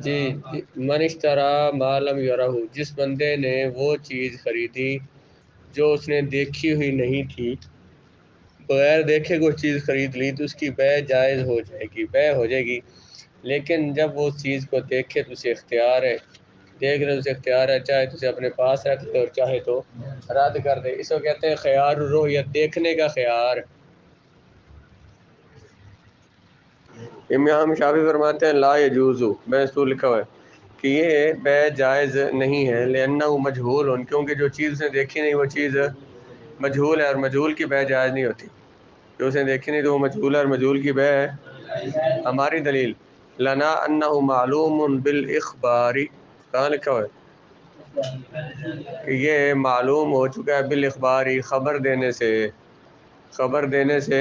جی من اشترا ما لم یرہ، جس بندے نے وہ چیز خریدی جو اس نے دیکھی ہوئی نہیں تھی، بغیر دیکھے کوئی چیز خرید لی تو اس کی بیع جائز ہو جائے گی، بیع ہو جائے گی، لیکن جب وہ چیز کو دیکھے تو اسے اختیار ہے، دیکھ لے اسے اختیار ہے، چاہے تو اسے اپنے پاس رکھ لے اور چاہے تو رد کر دے، اس کو کہتے ہیں خیار الرؤیت، دیکھنے کا خیار۔ امام شافعی فرماتے ہیں لا یجوز، بیع لکھا ہوا ہے کہ یہ بیع جائز نہیں ہے، لأنہ مجہول، کیونکہ جو چیز نے دیکھی نہیں وہ چیز مجہول ہے، اور مجہول کی بیع جائز نہیں ہوتی، جو اسے دیکھی نہیں تو وہ مجہول ہے، اور مجہول کی بیع ہے۔ ہماری دلیل لنا انہ معلوم بالاخبار، کہاں لکھا ہوا ہے کہ یہ معلوم ہو چکا ہے بالاخباری، خبر دینے سے، خبر دینے سے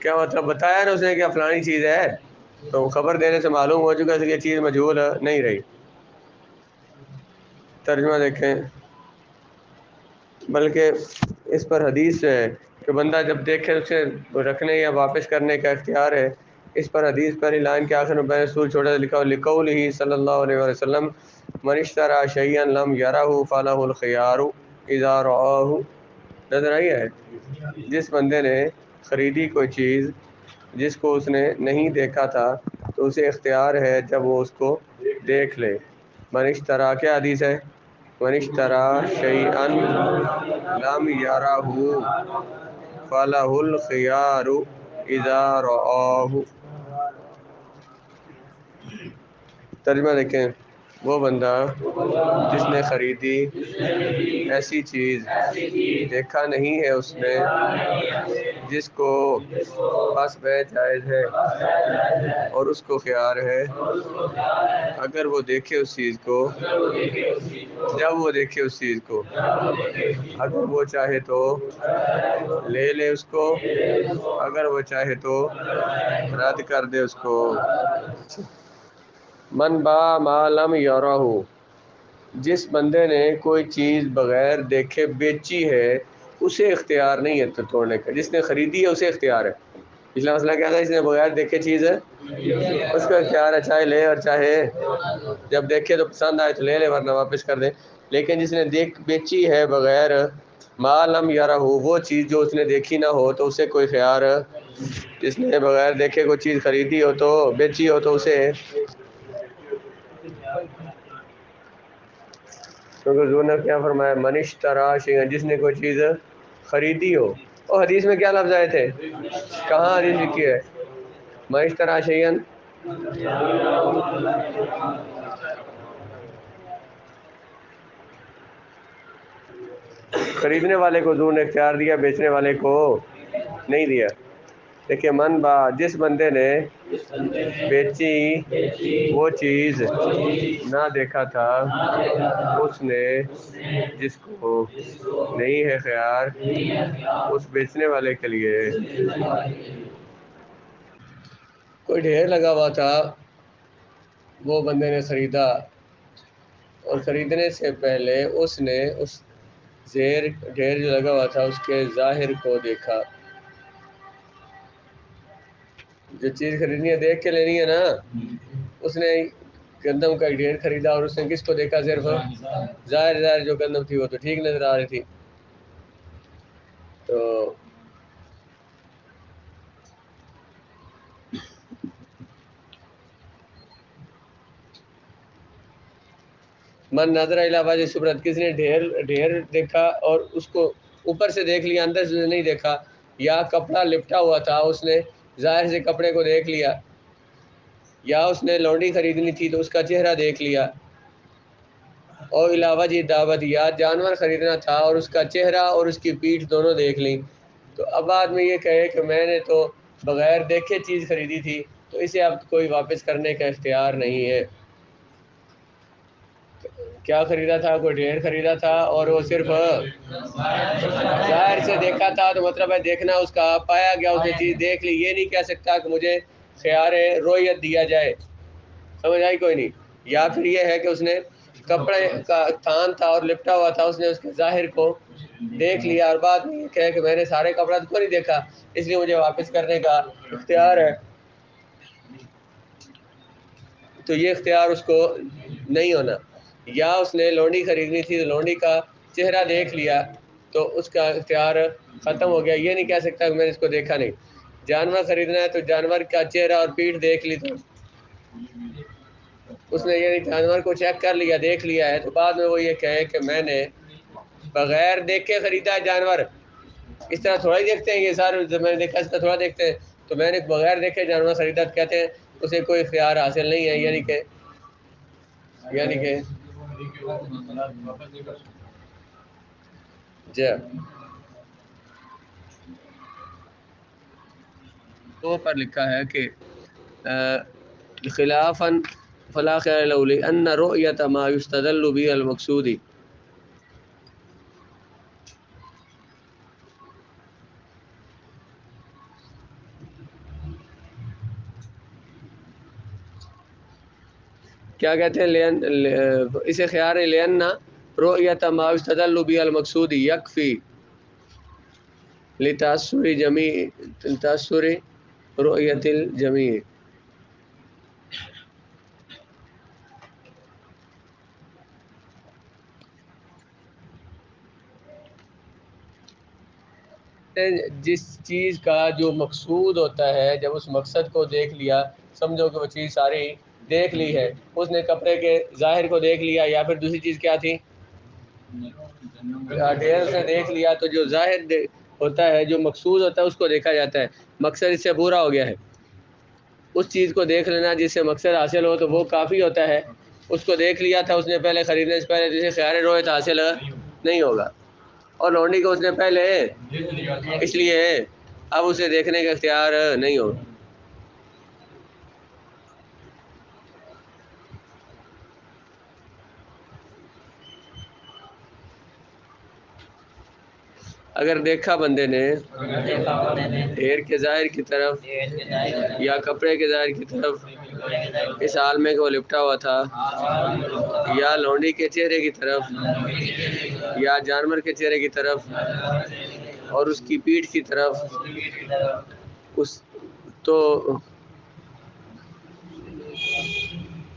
کیا مطلب بتایا نا اس نے کہ فلانی چیز ہے، تو خبر دینے سے معلوم ہو چکا ہے کہ یہ چیز مجہول نہیں رہی۔ ترجمہ دیکھیں، بلکہ اس پر حدیث ہے کہ بندہ جب دیکھے اسے رکھنے یا واپس کرنے کا اختیار ہے۔ اس پر حدیث پہلی لائن کے آخر میں بین رسول چھوٹا سا لکھا ہو لقولہ صلی اللہ علیہ وسلم من اشتری شیئا لم یرہ فلہ الخیار اذا رآہ، نظر آئی ہے؟ جس بندے نے خریدی کوئی چیز جس کو اس نے نہیں دیکھا تھا تو اسے اختیار ہے جب وہ اس کو دیکھ لے۔ من اشتری، کیا حدیث ہے؟ من اشتری شیئا لم یرہ فلہ الخیار اذا رآہ۔ ترجمہ دیکھیں، وہ بندہ جس نے خریدی ایسی چیز دیکھا نہیں ہے اس نے جس کو پس بیع جائز ہے اور اس کو خیار ہے اگر وہ دیکھے اس چیز کو، جب وہ دیکھے اس چیز کو، اگر وہ چاہے تو لے لے اس کو، اگر وہ چاہے تو رد کر دے اس کو۔ من باع ما لم یرہ، جس بندے نے کوئی چیز بغیر دیکھے بیچی ہے اسے اختیار نہیں ہے توڑنے کا، جس نے خریدی ہے اسے اختیار ہے۔ پچھلا مسئلہ کیا تھا؟ جس نے بغیر دیکھے چیز ہے اس کو اختیار ہے، چاہے لے اور چاہے جب دیکھے تو پسند آئے تو لے لے ورنہ واپس کر دے، لیکن جس نے بیچی ہے بغیر ما لم یرہ، وہ چیز جو اس نے دیکھی نہ ہو تو اسے کوئی خیار، جس نے بغیر دیکھے کوئی چیز خریدی ہو تو بیچی ہو تو اسے، کیونکہ حضور نے کیا فرمایا من اشتری شیئا، جس نے کوئی چیز خریدی ہو۔ اور حدیث میں کیا لفظ آئے تھے؟ کہاں حدیث لکھی ہے؟ من اشتری شیئا، خریدنے والے کو حضور نے اختیار دیا، بیچنے والے کو نہیں دیا۔ دیکھیں من با، جس بندے نے بیچی وہ چیز نہ دیکھا تھا اس نے جس کو نہیں ہے خیار اس بیچنے والے کے لیے، کوئی ڈھیر لگا ہوا تھا، وہ بندے نے خریدا اور خریدنے سے پہلے اس نے اس ڈھیر جو لگا ہوا تھا اس کے ظاہر کو دیکھا۔ جو چیز خریدنی ہے دیکھ کے لینی ہے نا، اس نے گندم کا ڈھیر خریدا اور اس نے کس کو دیکھا؟ صرف ظاہر جو گندم تھی وہ تو ٹھیک نظر آ رہی تھی، تو من نظر الی وجہ صورت، کس نے ڈھیر دیکھا اور اس کو اوپر سے دیکھ لیا، اندر سے نہیں دیکھا، یا کپڑا لپٹا ہوا تھا اس نے ظاہر سے کپڑے کو دیکھ لیا، یا اس نے لونڈی خریدنی تھی تو اس کا چہرہ دیکھ لیا، اور علاوہ جی دعوت، یا جانور خریدنا تھا اور اس کا چہرہ اور اس کی پیٹھ دونوں دیکھ لیں، تو اب بعد میں یہ کہے کہ میں نے تو بغیر دیکھے چیز خریدی تھی تو اسے اب کوئی واپس کرنے کا اختیار نہیں ہے۔ کیا خریدا تھا؟ کوئی ڈھیر خریدا تھا اور وہ صرف ظاہر سے دیکھا تھا، تو مطلب ہے دیکھنا اس کا، پایا گیا اس نے چیز دیکھ لی، یہ نہیں کہہ سکتا کہ مجھے خیار رویت دیا جائے، سمجھ آئی کوئی نہیں؟ یا پھر یہ ہے کہ اس نے کپڑے کا تھان تھا اور لپٹا ہوا تھا، اس نے اس کے ظاہر کو دیکھ لیا اور بعد میں یہ کہے کہ میں نے سارے کپڑا تو نہیں دیکھا اس لیے مجھے واپس کرنے کا اختیار ہے۔ تو یہ اختیار اس کو نہیں ہونا. یا اس نے لونڈی خریدنی تھی تو لونڈی کا چہرہ دیکھ لیا تو اس کا اختیار ختم ہو گیا. یہ نہیں کہہ سکتا کہ میں نے اس کو دیکھا نہیں. جانور خریدنا ہے تو جانور کا چہرہ اور پیٹھ دیکھ لی تو اس نے یعنی جانور کو چیک کر لیا، دیکھ لیا ہے، تو بعد میں وہ یہ کہے کہ میں نے بغیر دیکھے خریدا ہے جانور. اس طرح تھوڑا ہی دیکھتے ہیں یہ سارے، میں نے دیکھا اس طرح تھوڑا دیکھتے ہیں. تو میں نے بغیر دیکھے جانور خریدا تو کہتے ہیں اسے کوئی اختیار حاصل نہیں ہے. یعنی کہ جی تو پر لکھا ہے کہ خلافاً فلا خیر له لأن رؤية ما يستدل به المقصود. کیا کہتے ہیں اسے خیار ہے لأن رؤية ما يستدل به المقصود يكفي لتأثر جميع تأثر رؤية الجميع. جس چیز کا جو مقصود ہوتا ہے، جب اس مقصد کو دیکھ لیا، سمجھو کہ وہ چیز ساری دیکھ لی ہے. اس نے کپڑے کے ظاہر کو دیکھ لیا یا پھر دوسری چیز کیا تھی، ڈھیر سے دیکھ لیا، تو جو ظاہر ہوتا ہے، جو مقصود ہوتا ہے، اس کو دیکھا جاتا ہے. مقصد اس سے پورا ہو گیا ہے. اس چیز کو دیکھ لینا جس سے مقصد حاصل ہو تو وہ کافی ہوتا ہے. اس کو دیکھ لیا تھا اس نے پہلے، خریدنے سے پہلے، جسے خیال رویت حاصل نہیں ہوگا. اور لونڈی کو اس نے پہلے اس لیے اب اسے دیکھنے کا اختیار نہیں ہوگا. اگر دیکھا بندے نے ڈھیر کے ظاہر کی طرف یا کپڑے کے ظاہر کی طرف اس حال میں کہ وہ لپٹا ہوا تھا، یا لونڈی کے چہرے کی طرف یا جانور کے چہرے کی طرف اور اس کی پیٹھ کی طرف، اس تو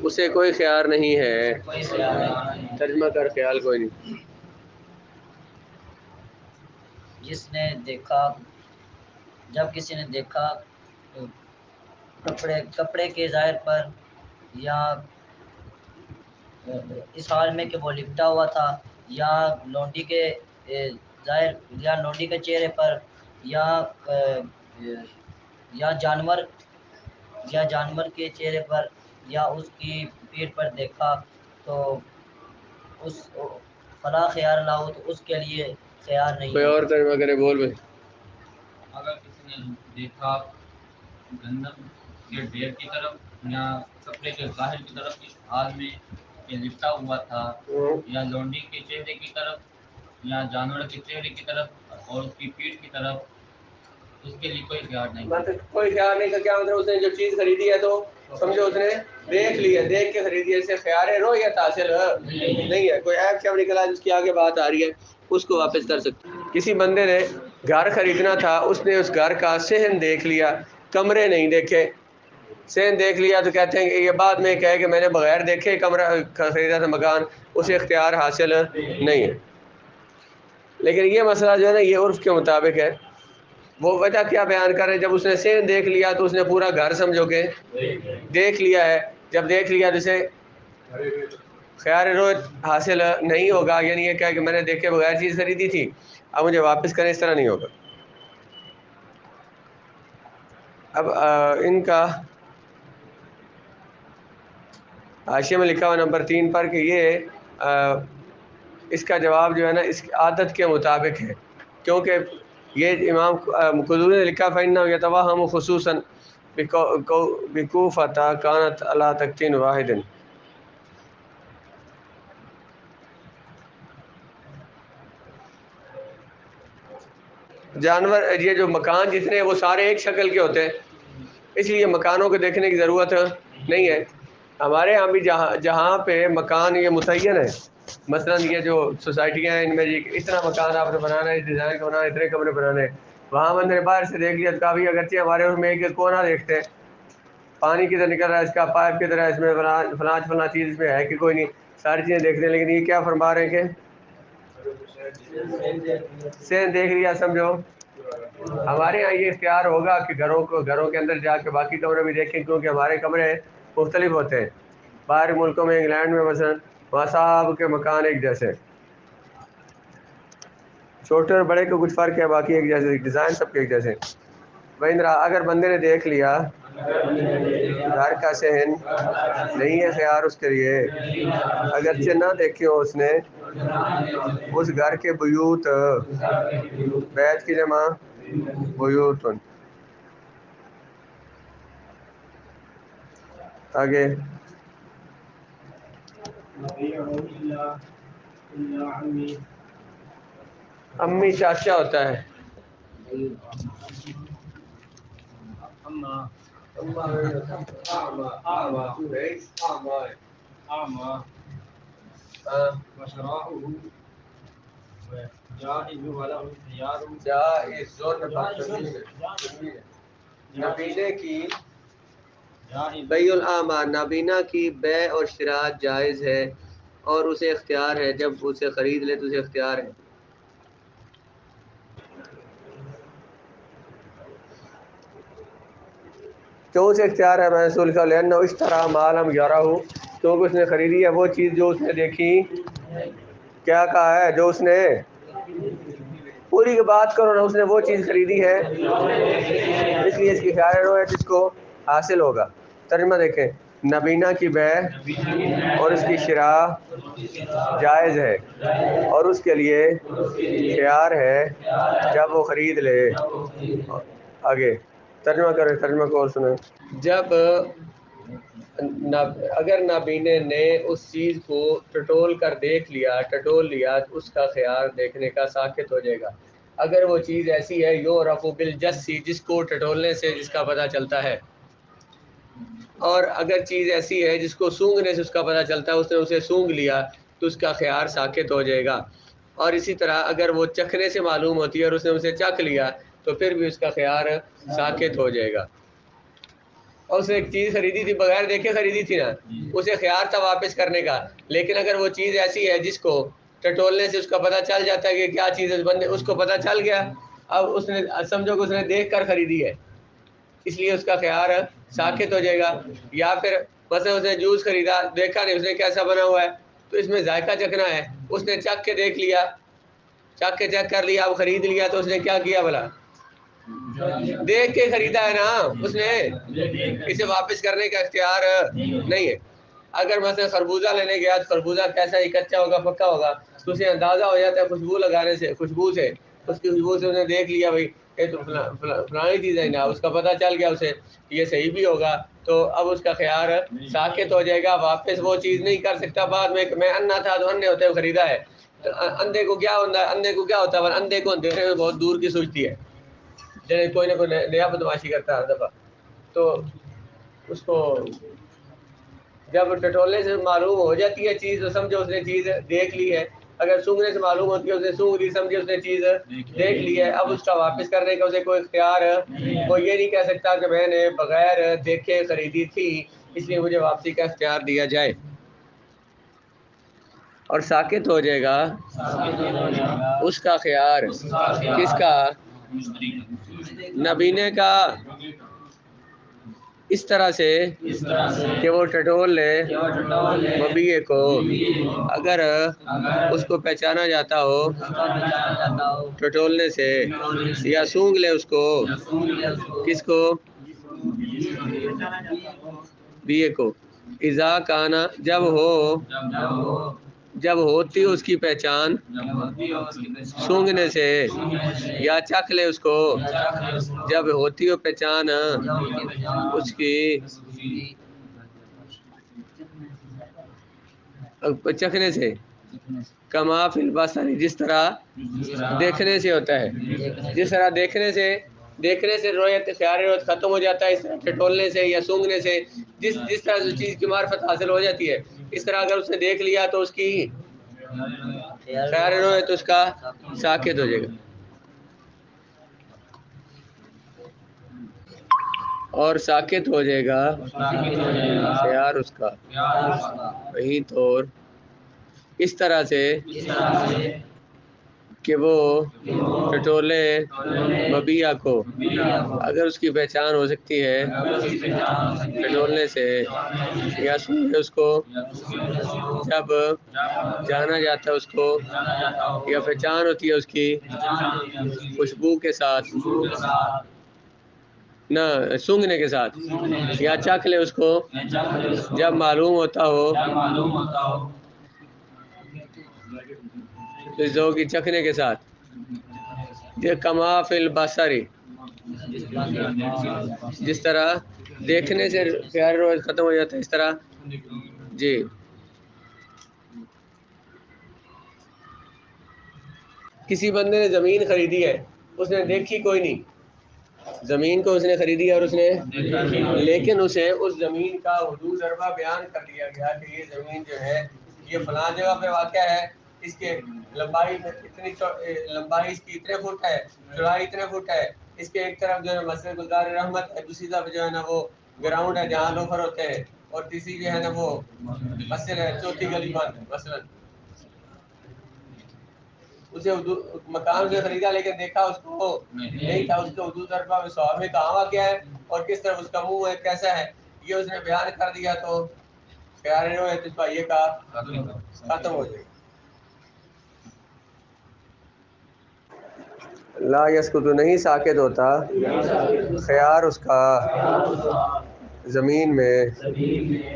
اسے کوئی خیال نہیں ہے. ترجمہ کر، خیال کوئی نہیں. جس نے دیکھا، جب کسی نے دیکھا کپڑے کے ظاہر پر یا اس حال میں کہ وہ لپٹا ہوا تھا، یا لونڈی کے ظاہر، یا لونڈی کے چہرے پر، یا جانور کے چہرے پر یا اس کی پیٹھ پر دیکھا تو اس فلا خیار لاؤ، تو اس کے لیے خیار نہیں کوئی ہے. اور ترجمہ کرے، بول بھائی. اگر کسی نے دیکھا گندم کے ڈھیر کی طرف یا کپڑے کے ظاہر کی طرف اس حال میں کہ لپٹا ہوا تھا، یا لونڈی کے چہرے کی طرف یا جانور کے چہرے کی طرف اور اس کی پیٹھ کی طرف، اس کے لیے کوئی خیال نہیں. کوئی خیال نہیں کا کیا مطلب، اس نے جو چیز خریدی ہے تو سمجھو اس نے دیکھ لی ہے، دیکھ کے خریدی ہے، اس سے خیال ہے رویت حاصل نہیں ہے. کوئی ایپ شب نکلا جس کی آگے بات آ رہی ہے اس کو واپس کر سکتے. کسی بندے نے گھر خریدنا تھا، اس نے اس گھر کا صحن دیکھ لیا، کمرے نہیں دیکھے. صحن دیکھ لیا تو کہتے ہیں کہ یہ بعد میں کہے کہ میں نے بغیر دیکھے کمرہ خریدا تھا مکان، اسے اختیار حاصل نہیں ہے. لیکن یہ مسئلہ جو ہے نا یہ عرف کے مطابق ہے. وہ وجہ کیا بیان کر رہے ہیں، جب اس نے صحن دیکھ لیا تو اس نے پورا گھر سمجھو کہ دیکھ لیا ہے. جب دیکھ لیا جسے خیال رویت حاصل نہیں ہوگا، یعنی یہ کہا کہ میں نے دیکھے بغیر چیز خریدی تھی، اب مجھے واپس کریں، اس طرح نہیں ہوگا. اب ان کا حاشیے میں لکھا ہوا نمبر 3 پر کہ یہ اس کا جواب جو ہے نا اس عادت کے مطابق ہے، کیونکہ یہ امام قدوری نے لکھا فَإِنَّهُ يَتَوَهَّمُ خُصُوصًا بِكُوفَةَ كَانَتْ عَلَى تَكْتِينٍ وَاحِدٍ. جانور یہ جو مکان جتنے ہیں وہ سارے ایک شکل کے ہوتے ہیں، اس لیے مکانوں کو دیکھنے کی ضرورت نہیں ہے. ہمارے ہاں بھی جہاں پہ مکان یہ متعین ہے، مثلا یہ جو سوسائٹیاں ہیں ان میں اتنا مکان آپ نے بنانا ہے، اس ڈیزائن کا بنانا ہے، اتنے کمرے بنانے ہیں، وہاں بندے نے باہر سے دیکھ لیا تو کافی، اگرچہ ہمارے اس میں ایک کونا دیکھتے ہیں پانی کدھر نکل رہا ہے اس کا، پائپ کدھر ہے، اس میں فلاں چیز اس میں ہے کہ کوئی نہیں، ساری چیزیں دیکھتے ہیں. لیکن یہ کیا فرما رہے ہیں کہ سین دیکھ لیا سمجھو. ہمارے یہاں یہ اختیار ہوگا کہ گھروں کے اندر جا کے باقی کمرے بھی دیکھیں، کیونکہ ہمارے کمرے مختلف ہوتے ہیں. باہر ملکوں میں انگلینڈ میں مثلا وہاں صاحب کے مکان ایک جیسے، چھوٹے اور بڑے کو کچھ فرق ہے، باقی ایک جیسے، ڈیزائن سب کے ایک جیسے. ویندرا اگر بندے نے دیکھ لیا گھر کا صحن نہیں ہے خیار اس کے لیے، اگرچہ نہ دیکھے ہو اس نے اس گھر کے بیوت، بیت کی جمع بیوتن. آگے امی چاچا ہوتا ہے، نبینے کی بیع العامہ، نابینا کی بے اور شراء جائز ہے اور اسے اختیار ہے، جب اسے خرید لے تو اسے اختیار ہے. کیوں اسے اختیار ہے؟ میں رسول کا لینو اشترا مالم یارہ، کیونکہ اس نے خریدی ہے وہ چیز جو اس نے دیکھی. کیا کہا ہے؟ جو اس نے پوری کی بات کرو نا، اس نے وہ چیز خریدی ہے، اس لیے اس کی خیال ہے جس کو حاصل ہوگا. ترجمہ دیکھیں، نبینا کی بے اور اس کی شراء جائز ہے اور اس کے لیے خیار ہے جب وہ خرید لے. آگے ترجمہ کریں، ترجمہ کو اور سنیں. جب اگر نابینے نے اس چیز کو ٹٹول کر دیکھ لیا، ٹٹول لیا، تو اس کا خیار دیکھنے کا ساکت ہو جائے گا. اگر وہ چیز ایسی ہے یعرف بالجسی، جس کو ٹٹولنے سے جس کا پتہ چلتا ہے، اور اگر چیز ایسی ہے جس کو سونگھنے سے اس کا پتہ چلتا ہے، اس نے اسے سونگھ لیا تو اس کا خیار ساکت ہو جائے گا. اور اسی طرح اگر وہ چکھنے سے معلوم ہوتی ہے اور اس نے اسے چکھ لیا تو پھر بھی اس کا خیار ساکت ہو جائے گا. اور اس نے ایک چیز خریدی تھی، بغیر دیکھے خریدی تھی نا، اسے خیار تھا واپس کرنے کا. لیکن اگر وہ چیز ایسی ہے جس کو ٹٹولنے سے اس کا پتہ چل جاتا ہے کہ کیا چیز ہے، بندے اس کو پتہ چل گیا، اب اس نے سمجھو کہ اس نے دیکھ کر خریدی ہے، اس لیے اس کا خیار ساکت ہو جائے گا. یا پھر مثلا اس نے جوس خریدا، دیکھا نہیں اس نے کیسا بنا ہوا ہے، تو اس میں ذائقہ چکھنا ہے، اس نے چکھ کے دیکھ لیا، چکھ کے چیک کر لیا، اب خرید لیا، تو اس نے کیا کیا بھلا؟ دیکھ کے خریدا ہے نا اس نے، اسے واپس کرنے کا اختیار نہیں ہے. اگر مثلا خربوزہ لینے گیا تو خربوزہ کیسا ہی، کچا ہوگا پکا ہوگا، تو اسے اندازہ ہو جاتا ہے خوشبو لگانے سے، خوشبو سے، اس کی خوشبو سے اس نے دیکھ لیا بھائی یہ تو فلانی چیز ہے نا، اس کا پتہ چل گیا اسے یہ صحیح بھی ہوگا، تو اب اس کا خیار ساکت ہو جائے گا، واپس وہ چیز نہیں کر سکتا. بعد میں انا تھا تو انے ہوتے ہوئے خریدا ہے، تو اندھے کو کیا ہوتا ہے، اندھے کو کیا ہوتا ہے، اندھے کو اندھیرے میں بہت دور کی سوچتی ہے، جیسے کوئی نہ کوئی نیا بدماشی کرتا ہے ہر دفعہ. تو اس کو جب ٹٹولنے سے معلوم ہو جاتی ہے چیز، تو سمجھو اس نے چیز دیکھ لی ہے. اگر سونگھنے سے معلوم ہوتی ہے اس نے سونگھ لی، سمجھے اس نے چیز دیکھ لی ہے، اب اس کا واپس کرنے کا اسے کوئی اختیار، وہ یہ نہیں کہہ سکتا کہ میں نے بغیر دیکھے خریدی تھی اس لیے مجھے واپسی کا اختیار دیا جائے. اور ساکت ہو جائے گا اس کا خیار، کس کا؟ نبینے کا. اس طرح سے کہ وہ ٹٹول لے مبیے کو، اگر اس کو پہچانا جاتا ہو ٹٹولنے سے، یا سونگھ لے اس کو، کس کو؟ بیے کو. اذا کانا، جب ہوتی اس کی پہچان سونگھنے سے، یا چکھ لے اس کو، جب ہوتی ہو پہچان اس کی چکھنے سے، کما فی البصر، جس طرح دیکھنے سے ہوتا ہے، جس طرح دیکھنے سے رویت خیال رویت ختم ہو جاتا ہے، اس طرح ٹٹولنے سے یا سونگھنے سے جس طرح سے چیز کی معرفت حاصل ہو جاتی ہے، اس طرح اگر اس نے دیکھ لیا تو اس کی خیال رویت اس کا ساکت ہو جائے گا. اور ساکت ہو جائے گا ساکت ہو جائے گا خیار اس کا، خیال اس کا، وہی طور اس طرح سے اس طرح سے کہ وہ کہ وہ ٹٹولے مبیہ کو، مبیہ کو، اگر اس کی پہچان ہو سکتی ہے اگر اس کی پہچان ہو سکتی ہے ٹٹولنے سے، یا سورج اس کو یا اس کی وجہ سے وہ جب جب جانا جاتا ہے اس کو، جانا جاتا ہو یا پہچان ہوتی ہے اس کی پہچان ہوتی ہے اس کی خوشبو کے ساتھ، خوشبو کے ساتھ، نہ سونگھنے کے ساتھ، سونگھنے کے ساتھ، یا چکھ لے اس کو یا چکھ لے اس کو، جب معلوم ہوتا ہو جب معلوم ہوتا ہو اس ذوق کی چکھنے کے ساتھ، یہ کما فی البصری، جس طرح دیکھنے سے پیار روز ختم ہو جاتا ہے اس طرح جی۔ کسی بندے نے زمین خریدی ہے، اس نے دیکھی کوئی نہیں، زمین کو اس نے خریدی اور اس نے لیکن اسے اس زمین کا حدود اربا بیان کر دیا گیا کہ یہ زمین جو ہے یہ فلاں جگہ پہ واقع ہے، اس کے لمبائی اتنی لمبائی اس کی اتنے فٹ ہے، چوڑائی اتنے فٹ ہے، اس کے ایک طرف جو ہے مسجد گلزار رحمت ہے، دوسری طرف جو ہے نا وہ گراؤنڈ ہے جہاں لوفر ہوتے ہیں، اور تیسری جو ہے نا وہ مسجد ہے، چوتھی گلی بند مثلا، اسے مکان سے خریدا لیکن دیکھا اس کو نہیں تھا، اس کے حدود اربا میں سواب میں کہاں واقع ہے اور کس طرف اس کا منہ ہے، کیسا ہے، یہ اس نے بیان کر دیا تو خیال ہے اس کا یہ کا ختم ہو جائے گا۔ لا یسکت نہیں ساکت ہوتا خیار اس کا زمین میں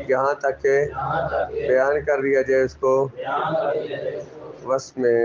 یہاں تک کہ بیان کر دیا جائے اس کو وصف میں